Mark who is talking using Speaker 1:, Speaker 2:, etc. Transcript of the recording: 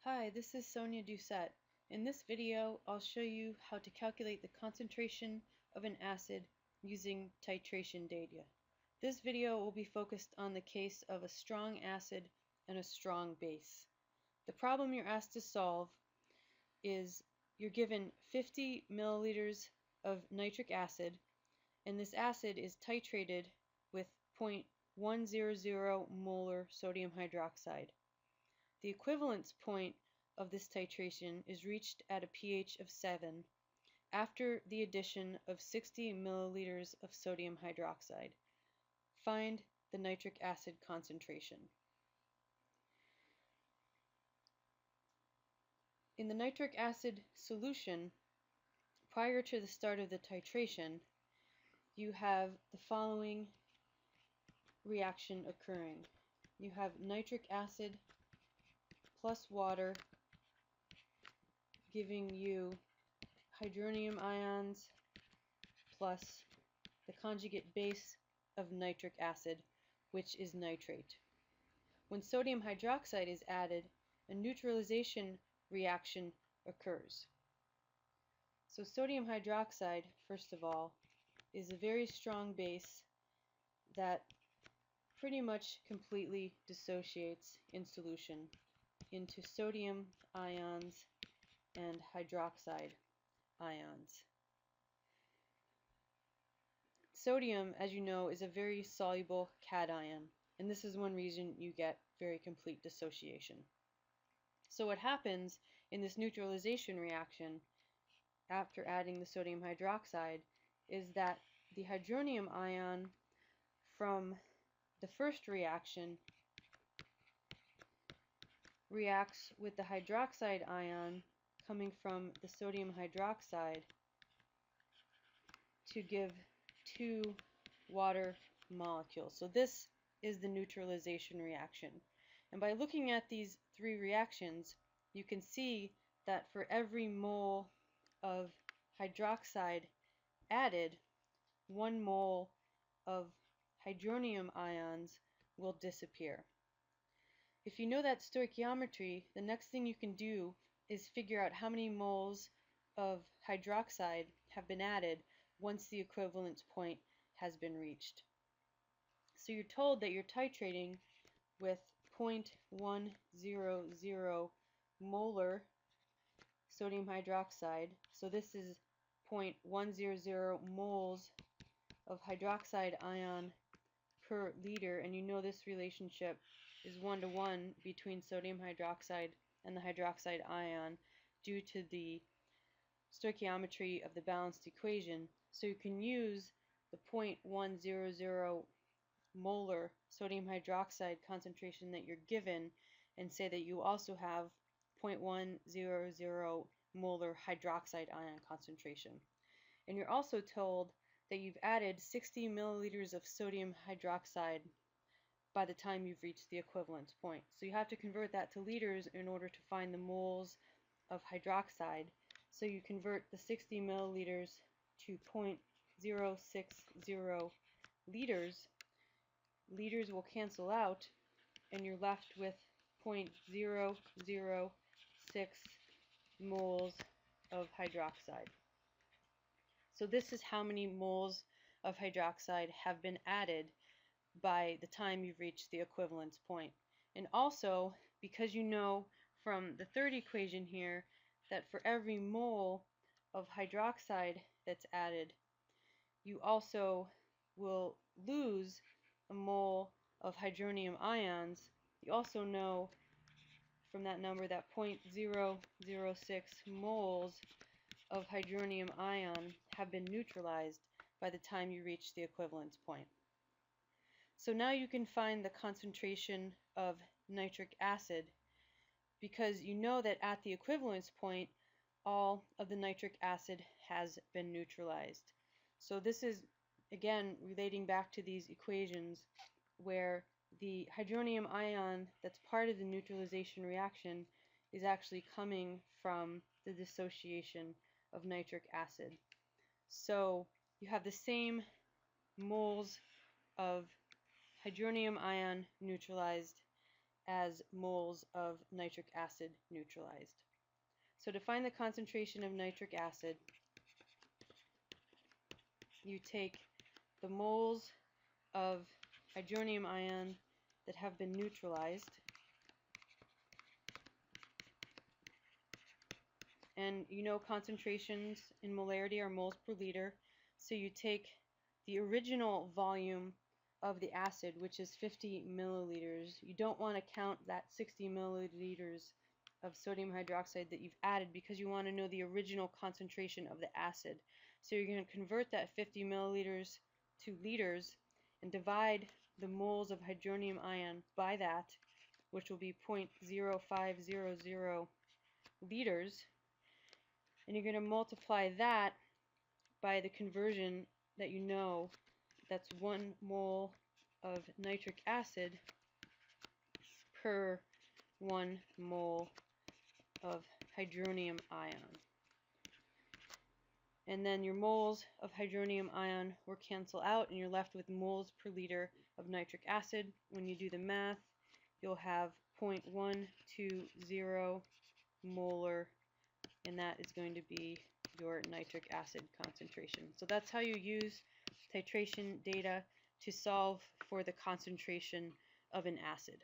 Speaker 1: Hi, this is Sonia Doucette. In this video, I'll show you how to calculate the concentration of an acid using titration data. This video will be focused on the case of a strong acid and a strong base. The problem you're asked to solve is you're given 50 milliliters of nitric acid, and this acid is titrated with 0.100 molar sodium hydroxide. The equivalence point of this titration is reached at a pH of 7 after the addition of 60 milliliters of sodium hydroxide. Find the nitric acid concentration. In the nitric acid solution, prior to the start of the titration, you have the following reaction occurring. You have nitric acid plus water giving you hydronium ions plus the conjugate base of nitric acid, which is nitrate. When sodium hydroxide is added, a neutralization reaction occurs. So sodium hydroxide, first of all, is a very strong base that pretty much completely dissociates in solution into sodium ions and hydroxide ions. Sodium, as you know, is a very soluble cation, and this is one reason you get very complete dissociation. So what happens in this neutralization reaction after adding the sodium hydroxide is that the hydronium ion from the first reaction reacts with the hydroxide ion coming from the sodium hydroxide to give two water molecules. So this is the neutralization reaction. And by looking at these three reactions, you can see that for every mole of hydroxide added, 1 mole of hydronium ions will disappear. If you know that stoichiometry, the next thing you can do is figure out how many moles of hydroxide have been added once the equivalence point has been reached. So you're told that you're titrating with 0.100 molar sodium hydroxide. So this is 0.100 moles of hydroxide ion per liter, and you know this relationship is 1-to-1 between sodium hydroxide and the hydroxide ion due to the stoichiometry of the balanced equation. So you can use the 0.100 molar sodium hydroxide concentration that you're given and say that you also have 0.100 molar hydroxide ion concentration. And you're also told that you've added 60 milliliters of sodium hydroxide by the time you've reached the equivalence point. So you have to convert that to liters in order to find the moles of hydroxide. So you convert the 60 milliliters to 0.060 liters. Liters will cancel out, and you're left with 0.006 moles of hydroxide. So this is how many moles of hydroxide have been added by the time you've reached the equivalence point. And also, because you know from the third equation here that for every mole of hydroxide that's added, you also will lose a mole of hydronium ions. You also know from that number that 0.006 moles of hydronium ion have been neutralized by the time you reach the equivalence point. So now you can find the concentration of nitric acid because you know that at the equivalence point all of the nitric acid has been neutralized. So this is again relating back to these equations where the hydronium ion that's part of the neutralization reaction is actually coming from the dissociation of nitric acid. So you have the same moles of hydronium ion neutralized as moles of nitric acid neutralized. So to find the concentration of nitric acid, you take the moles of hydronium ion that have been neutralized, and you know concentrations in molarity are moles per liter, so you take the original volume of the acid, which is 50 milliliters. You don't want to count that 60 milliliters of sodium hydroxide that you've added because you want to know the original concentration of the acid. So you're going to convert that 50 milliliters to liters and divide the moles of hydronium ion by that, which will be 0.0500 liters, and you're going to multiply that by the conversion that you know, that's 1 mole of nitric acid per 1 mole of hydronium ion. And then your moles of hydronium ion will cancel out, and you're left with moles per liter of nitric acid. When you do the math, you'll have 0.120 molar, and that is going to be your nitric acid concentration. So that's how you use titration data to solve for the concentration of an acid.